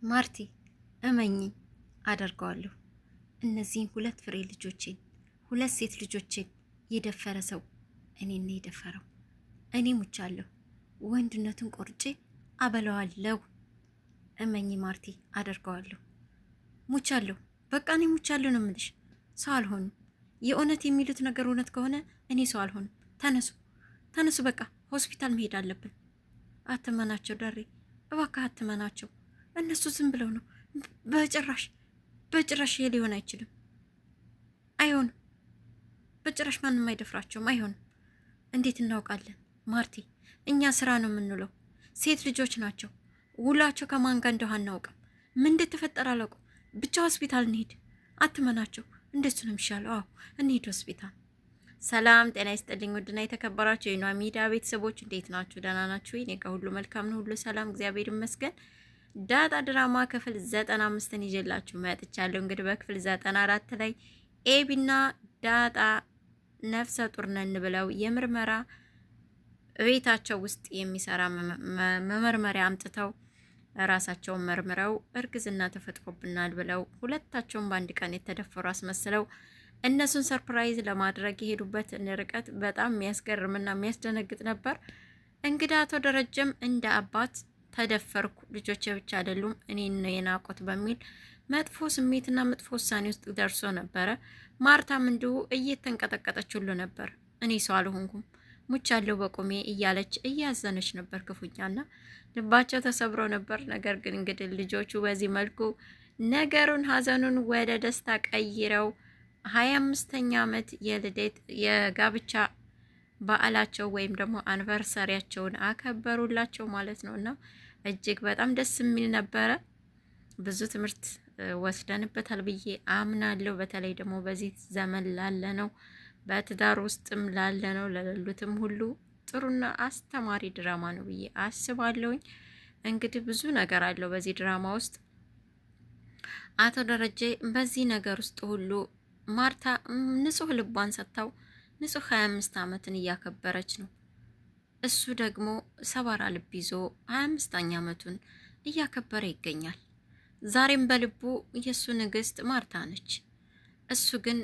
ማርቲ እመኚኝ አደርገዋለሁ። እነዚህን ሁለት ፍሬ ልጆቼን ሁለት ሴት ልጆቼን የደፈረ ሰው እኔን ነው የደፈረው። እኔ ሙቻለሁ። ወንድነቱን ቆርጬ አበላዋለሁ። እመኚ ማርቲ አደርገዋለሁ። ሙቻለሁ። በቃ እኔ ሙቻለሁ ነው የምልሽ። ሰው አልሆንም። የእውነት የሚሉት ነገር እውነት ከሆነ እኔ ሰው አልሆንም። ተነሱ ተነሱ፣ በቃ ሆስፒታል መሄድ አለብን። አትመናቸው ዳሬ፣ እባክህ አትመናቸው። እነሱ ዝም ብለው ነው። በጭራሽ በጭራሽ ይሄ ሊሆን አይችልም። አይሆንም። በጭራሽ ማንም አይደፍራቸውም። አይሆንም። እንዴት እናውቃለን ማርቲ? እኛ ስራ ነው የምንውለው። ሴት ልጆች ናቸው። ውላቸው ከማን ጋር እንደሆነ አናውቅም። ምን እንደተፈጠረ አላውቅም። ብቻ ሆስፒታል እንሂድ። አትመናቸው። እንደሱ ነው የሚሻለው። አዎ እንሂድ ሆስፒታል። ሰላም ጤና ይስጥልኝ። ውድና የተከበራችሁ የኗ ሚዲያ ቤተሰቦች እንዴት ናችሁ? ደህና ናችሁ? እኔ ጋር ሁሉ መልካም ነው፣ ሁሉ ሰላም፣ እግዚአብሔር ይመስገን። ዳጣ ድራማ ክፍል 95ን ይዤላችሁ መጥቻለሁ። እንግዲህ በክፍል 94 ላይ ኤቢና ዳጣ ነፍሰ ጡር ነን ብለው የምርመራ ቤታቸው ውስጥ የሚሰራ መመርመሪያ አምጥተው ራሳቸውን መርምረው እርግዝና ተፈጥሮብናል ብለው ሁለታቸውን በአንድ ቀን የተደፈሩ አስመስለው እነሱን ሰርፕራይዝ ለማድረግ የሄዱበት ርቀት በጣም የሚያስገርምና የሚያስደነግጥ ነበር። እንግዲህ አቶ ደረጀም እንደ አባት ተደፈርኩ፣ ልጆቼ ብቻ አይደሉም እኔን ነው የናቆት በሚል መጥፎ ስሜትና መጥፎ ውሳኔ ውስጥ ደርሶ ነበረ። ማርታም እንዲሁ እየተንቀጠቀጠች ሁሉ ነበር። እኔ ሰው አልሆንኩም ሙቻለሁ በቁሜ እያለች እያዘነች ነበር ክፉኛና ልባቸው ተሰብሮ ነበር። ነገር ግን እንግዲህ ልጆቹ በዚህ መልኩ ነገሩን ሀዘኑን ወደ ደስታ ቀይረው 25ኛ ዓመት የልደት የጋብቻ በዓላቸው ወይም ደግሞ አኒቨርሰሪያቸውን አከበሩላቸው ማለት ነው። እና እጅግ በጣም ደስ የሚል ነበረ። ብዙ ትምህርት ወስደንበታል ብዬ አምናለሁ። በተለይ ደግሞ በዚህ ዘመን ላለ ነው፣ በትዳር ውስጥም ላለ ነው፣ ለሌሉትም ሁሉ ጥሩና አስተማሪ ድራማ ነው ብዬ አስባለሁኝ። እንግዲህ ብዙ ነገር አለው በዚህ ድራማ ውስጥ። አቶ ደረጀ በዚህ ነገር ውስጥ ሁሉ ማርታ ንጹህ ልቧን ሰጥታው ንጹህ 25 ዓመትን እያከበረች ነው። እሱ ደግሞ ሰባራ ልብ ይዞ 25ኛ ዓመቱን እያከበረ ይገኛል። ዛሬም በልቡ የእሱ ንግስት ማርታ ነች። እሱ ግን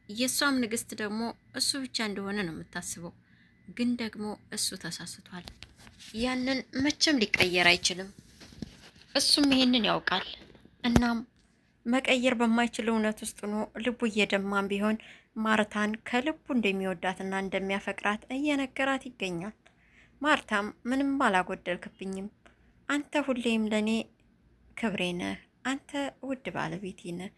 የእሷም ንግስት ደግሞ እሱ ብቻ እንደሆነ ነው የምታስበው። ግን ደግሞ እሱ ተሳስቷል። ያንን መቼም ሊቀየር አይችልም። እሱም ይሄንን ያውቃል። እናም መቀየር በማይችል እውነት ውስጥ ሆኖ ልቡ እየደማም ቢሆን ማርታን ከልቡ እንደሚወዳትና እንደሚያፈቅራት እየነገራት ይገኛል። ማርታም ምንም አላጎደልክብኝም፣ አንተ ሁሌም ለኔ ክብሬ ነህ፣ አንተ ውድ ባለቤቴ ነህ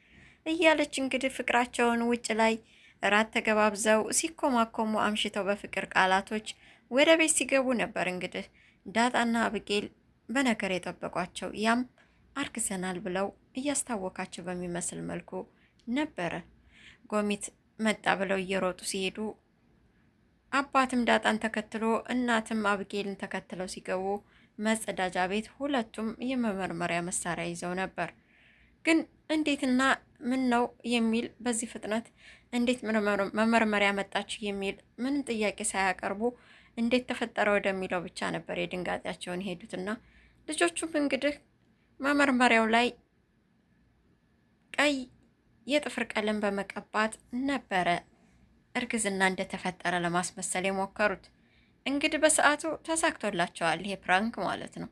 እያለች እንግዲህ ፍቅራቸውን ውጭ ላይ እራት ተገባብዘው ሲኮማኮሙ አምሽተው በፍቅር ቃላቶች ወደ ቤት ሲገቡ ነበር። እንግዲህ ዳጣና አብጌል በነገር የጠበቋቸው ያም አርግዘናል ብለው እያስታወካቸው በሚመስል መልኩ ነበረ። ጎሚት መጣ ብለው እየሮጡ ሲሄዱ አባትም ዳጣን ተከትሎ እናትም አብጌልን ተከትለው ሲገቡ መጸዳጃ ቤት ሁለቱም የመመርመሪያ መሳሪያ ይዘው ነበር። ግን እንዴትና ምን ነው የሚል በዚህ ፍጥነት እንዴት መመርመሪያ መጣችሁ የሚል ምንም ጥያቄ ሳያቀርቡ እንዴት ተፈጠረ ወደሚለው ብቻ ነበር የድንጋጤያቸውን ሄዱትና ልጆቹም እንግዲህ መመርመሪያው ላይ ቀይ የጥፍር ቀለም በመቀባት ነበረ እርግዝና እንደተፈጠረ ለማስመሰል የሞከሩት። እንግዲህ በሰዓቱ ተሳክቶላቸዋል፣ ይሄ ፕራንክ ማለት ነው።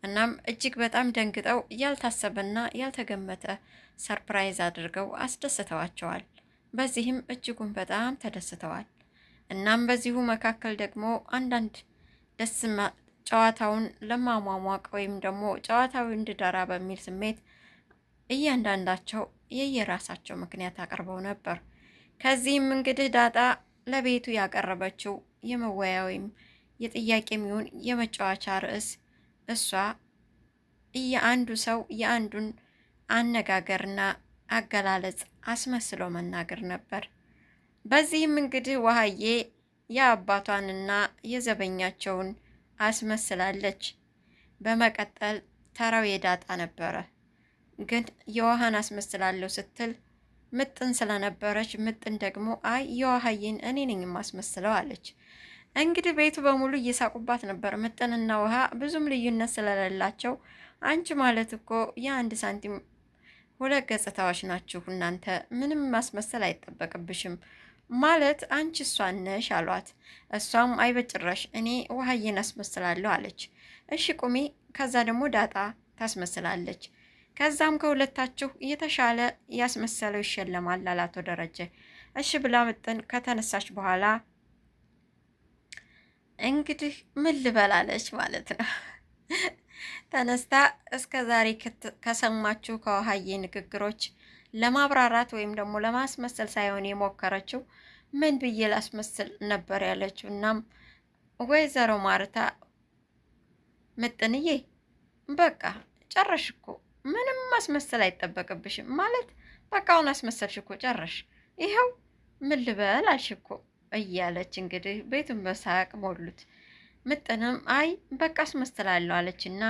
እናም እጅግ በጣም ደንግጠው ያልታሰበና ያልተገመተ ሰርፕራይዝ አድርገው አስደስተዋቸዋል። በዚህም እጅጉን በጣም ተደስተዋል። እናም በዚሁ መካከል ደግሞ አንዳንድ ጨዋታውን ለማሟሟቅ ወይም ደግሞ ጨዋታው እንዲደራ በሚል ስሜት እያንዳንዳቸው የየራሳቸው ምክንያት አቅርበው ነበር። ከዚህም እንግዲህ ዳጣ ለቤቱ ያቀረበችው የመወያ ወይም የጥያቄ የሚሆን የመጫወቻ ርዕስ እሷ የአንዱ ሰው የአንዱን አነጋገርና አገላለጽ አስመስሎ መናገር ነበር። በዚህም እንግዲህ ውሃዬ የአባቷንና የዘበኛቸውን አስመስላለች። በመቀጠል ተራው የዳጣ ነበረ። ግን የውሃን አስመስላለሁ ስትል ምጥን ስለነበረች ምጥን ደግሞ አይ የውሃዬን እኔ ነኝ የማስመስለው አለች። እንግዲህ ቤቱ በሙሉ እየሳቁባት ነበር። ምጥንና ውሃ ብዙም ልዩነት ስለሌላቸው አንቺ ማለት እኮ የአንድ ሳንቲም ሁለት ገጽታዎች ናችሁ እናንተ። ምንም ማስመሰል አይጠበቅብሽም ማለት አንቺ እሷን ነሽ አሏት። እሷም አይ በጭራሽ እኔ ውሃዬን አስመስላለሁ አለች። እሺ ቁሚ። ከዛ ደግሞ ዳጣ ታስመስላለች። ከዛም ከሁለታችሁ የተሻለ ያስመሰለው ይሸለማል አላት ደረጀ። እሺ ብላ ምጥን ከተነሳች በኋላ እንግዲህ ምን ልበላለች ማለት ነው። ተነስታ እስከ ዛሬ ከሰማችሁ ከውሃዬ ንግግሮች ለማብራራት ወይም ደግሞ ለማስመሰል ሳይሆን የሞከረችው ምን ብዬ ላስመስል ነበር ያለችው። እናም ወይዘሮ ማርታ ምጥንዬ በቃ ጨረሽ እኮ ምንም ማስመሰል አይጠበቅብሽም ማለት በቃ አሁን አስመሰልሽ እኮ ጨረሽ፣ ይኸው ምን ልበል አልሽ እኮ እያለች እንግዲህ ቤቱን በሳቅ ሞሉት። ምጥንም አይ በቃ አስመስላለሁ አለችና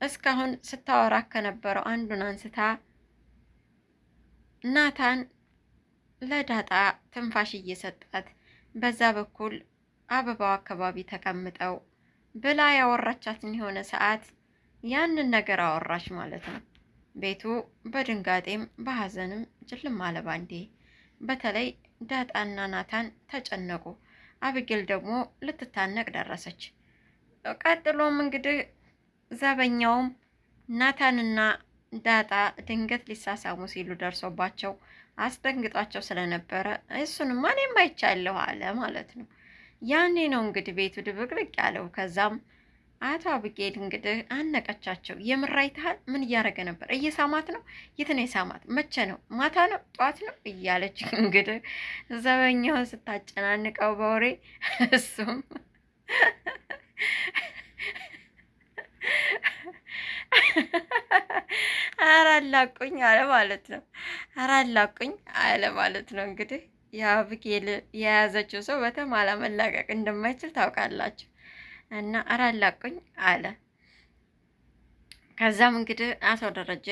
እስካሁን ስታወራ ከነበረው አንዱን አንስታ ናታን ለዳጣ ትንፋሽ እየሰጣት በዛ በኩል አበባው አካባቢ ተቀምጠው ብላ ያወራቻትን የሆነ ሰዓት ያንን ነገር አወራች ማለት ነው። ቤቱ በድንጋጤም በሀዘንም ጭልም አለ ባንዴ። በተለይ ዳጣና ናታን ተጨነቁ። አብጌል ደግሞ ልትታነቅ ደረሰች። ቀጥሎም እንግዲህ ዘበኛውም ናታንና ዳጣ ድንገት ሊሳሳሙ ሲሉ ደርሶባቸው አስደንግጧቸው ስለነበረ እሱንማ እኔም አይቻለሁ አለ ማለት ነው። ያኔ ነው እንግዲህ ቤቱ ድብቅልቅ ያለው። ከዛም አቶ አብጌል እንግዲህ አነቀቻቸው። የምር አይተሃል? ምን እያደረገ ነበር? እየሳማት ነው? የት ነው የሳማት? መቼ ነው? ማታ ነው? ጠዋት ነው? እያለች እንግዲህ ዘበኛውን ስታጨናንቀው በወሬ እሱም አራላቁኝ አለ ማለት ነው። አራላቁኝ አለ ማለት ነው። እንግዲህ የአብጌል የያዘችው ሰው በተማላ መላቀቅ እንደማይችል ታውቃላችሁ። እና አራላቁኝ አለ። ከዛም እንግዲህ አቶ ደረጀ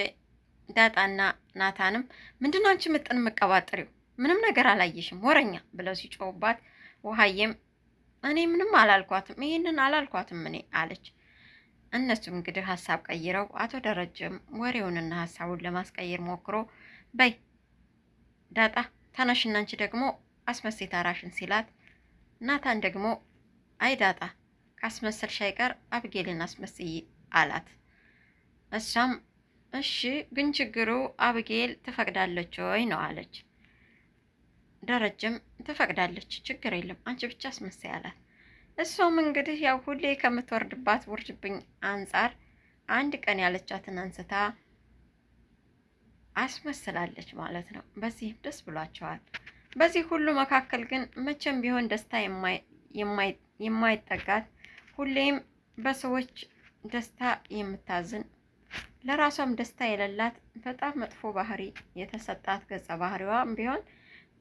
ዳጣና ናታንም ምንድነው አንቺ ምጥን የምቀባጥሪው? ምንም ነገር አላየሽም ወረኛ ብለው ሲጮውባት ውሃዬም እኔ ምንም አላልኳትም፣ ይህንን አላልኳትም እኔ አለች። እነሱም እንግዲህ ሀሳብ ቀይረው አቶ ደረጀም ወሬውንና ሀሳቡን ለማስቀየር ሞክሮ በይ ዳጣ ተነሽና አንቺ ደግሞ አስመሴ ታራሽን ሲላት፣ ናታን ደግሞ አይ ዳጣ ካስመሰልሽ አይቀር አብጌልን አስመስይ አላት። እሷም እሺ ግን ችግሩ አብጌል ትፈቅዳለች ወይ ነው አለች። ደረጀም ትፈቅዳለች፣ ችግር የለም አንቺ ብቻ አስመሳይ አላት። እሷም እንግዲህ ያው ሁሌ ከምትወርድባት ውርጅብኝ አንጻር አንድ ቀን ያለቻትን አንስታ አስመስላለች ማለት ነው። በዚህም ደስ ብሏቸዋል። በዚህ ሁሉ መካከል ግን መቼም ቢሆን ደስታ የማይጠጋት ሁሌም በሰዎች ደስታ የምታዝን ለራሷም ደስታ የሌላት በጣም መጥፎ ባህሪ የተሰጣት ገጸ ባህሪዋም ቢሆን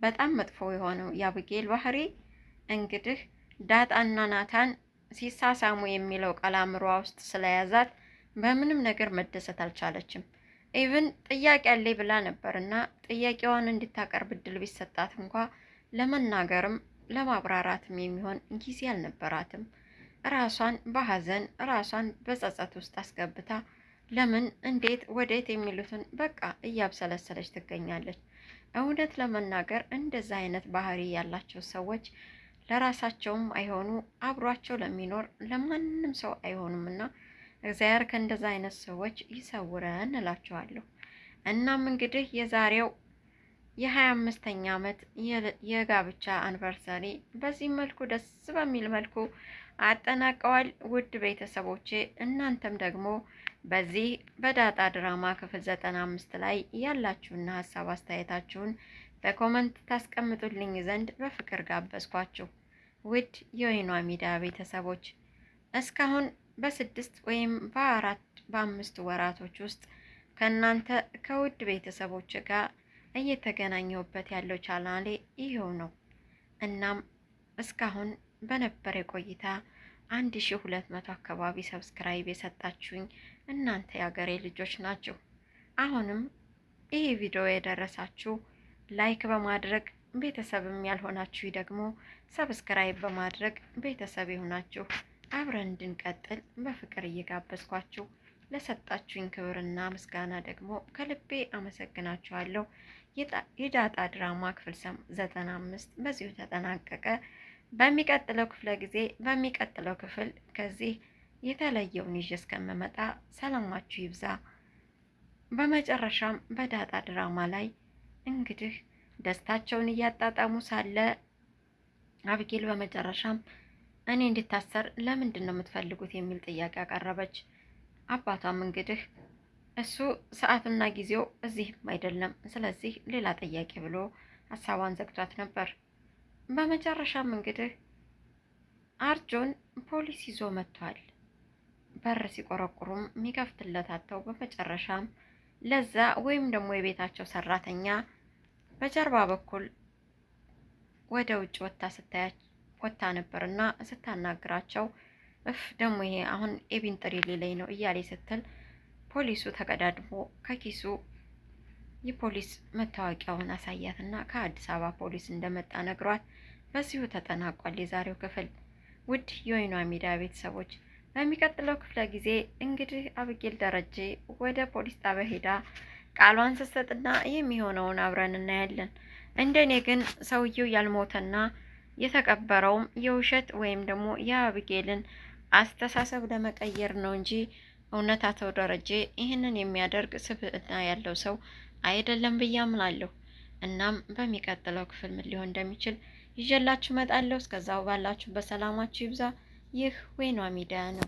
በጣም መጥፎ የሆነው የአብጌል ባህሪ እንግዲህ ዳጣና ናታን ሲሳሳሙ የሚለው ቃል አእምሯ ውስጥ ስለያዛት በምንም ነገር መደሰት አልቻለችም። ኢቭን ጥያቄ አለኝ ብላ ነበርና ጥያቄዋን እንድታቀርብ እድል ቢሰጣት እንኳ ለመናገርም ለማብራራትም የሚሆን ጊዜ አልነበራትም። ራሷን በሀዘን ራሷን በጸጸት ውስጥ አስገብታ ለምን እንዴት ወዴት የሚሉትን በቃ እያብሰለሰለች ትገኛለች። እውነት ለመናገር እንደዛ አይነት ባህሪ ያላቸው ሰዎች ለራሳቸውም አይሆኑ አብሯቸው ለሚኖር ለማንም ሰው አይሆኑምና እግዚአብሔር ከእንደዛ አይነት ሰዎች ይሰውረን እላቸዋለሁ። እናም እንግዲህ የዛሬው የ25ኛ ዓመት የጋብቻ አንቨርሰሪ በዚህ መልኩ ደስ በሚል መልኩ አጠናቀዋል። ውድ ቤተሰቦቼ እናንተም ደግሞ በዚህ በዳጣ ድራማ ክፍል 95 ላይ ያላችሁና ሀሳብ አስተያየታችሁን በኮመንት ታስቀምጡልኝ ዘንድ በፍቅር ጋበዝኳችሁ። ውድ የወይኗ ሚዲያ ቤተሰቦች እስካሁን በ6 ወይም በ4 ወራቶች ውስጥ ከእናንተ ከውድ ቤተሰቦች ጋር እየተገናኘሁበት ያለው ቻናሌ ይሄው ነው። እናም እስካሁን በነበረ ቆይታ 1200 አካባቢ ሰብስክራይብ የሰጣችሁኝ እናንተ የሀገሬ ልጆች ናችሁ። አሁንም ይህ ቪዲዮ የደረሳችሁ ላይክ በማድረግ ቤተሰብም ያልሆናችሁ ደግሞ ሰብስክራይብ በማድረግ ቤተሰብ የሆናችሁ አብረን እንድንቀጥል በፍቅር እየጋበዝኳችሁ ለሰጣችሁኝ ክብርና ምስጋና ደግሞ ከልቤ አመሰግናችኋለሁ። የዳጣ ድራማ ክፍል 95 በዚሁ ተጠናቀቀ። በሚቀጥለው በሚቀጥለው ክፍል ከዚህ የተለየውን ይዤ እስከምመጣ ሰላማችሁ ይብዛ። በመጨረሻም በዳጣ ድራማ ላይ እንግዲህ ደስታቸውን እያጣጣሙ ሳለ አብጌል በመጨረሻም እኔ እንድታሰር ለምንድን ነው የምትፈልጉት የሚል ጥያቄ አቀረበች። አባቷም እንግዲህ እሱ ሰዓትና ጊዜው እዚህም አይደለም፣ ስለዚህ ሌላ ጥያቄ ብሎ ሀሳቧን ዘግቷት ነበር። በመጨረሻም እንግዲህ አርጆን ፖሊስ ይዞ መጥቷል። በር ሲቆረቁሩም የሚከፍትለት አጥተው በመጨረሻም ለዛ ወይም ደግሞ የቤታቸው ሰራተኛ በጀርባ በኩል ወደ ውጭ ወጥታ ነበርና ስታናግራቸው ደግሞ ይሄ አሁን ኤቢን ጥሪ ሌለኝ ነው እያሌ ስትል ፖሊሱ ተቀዳድሞ ከኪሱ የፖሊስ መታወቂያውን አሳያትና ከአዲስ አበባ ፖሊስ እንደመጣ ነግሯት በዚሁ ተጠናቋል የዛሬው ክፍል። ውድ የወይኗ ሚዲያ ቤተሰቦች በሚቀጥለው ክፍለ ጊዜ እንግዲህ አብጌል ደረጀ ወደ ፖሊስ ጣቢያ ሄዳ ቃሏን ስትሰጥና የሚሆነውን አብረን እናያለን። እንደኔ ግን ሰውየው ያልሞተና የተቀበረውም የውሸት ወይም ደግሞ የአብጌልን አስተሳሰብ ለመቀየር ነው እንጂ እውነት አቶ ደረጀ ይህንን የሚያደርግ ስብዕና ያለው ሰው አይደለም ብዬ አምናለሁ። እናም በሚቀጥለው ክፍል ምን ሊሆን እንደሚችል ይዤላችሁ እመጣለሁ። እስከዛው ባላችሁ በሰላማችሁ ይብዛ። ይህ ወይኗ ሚዲያ ነው።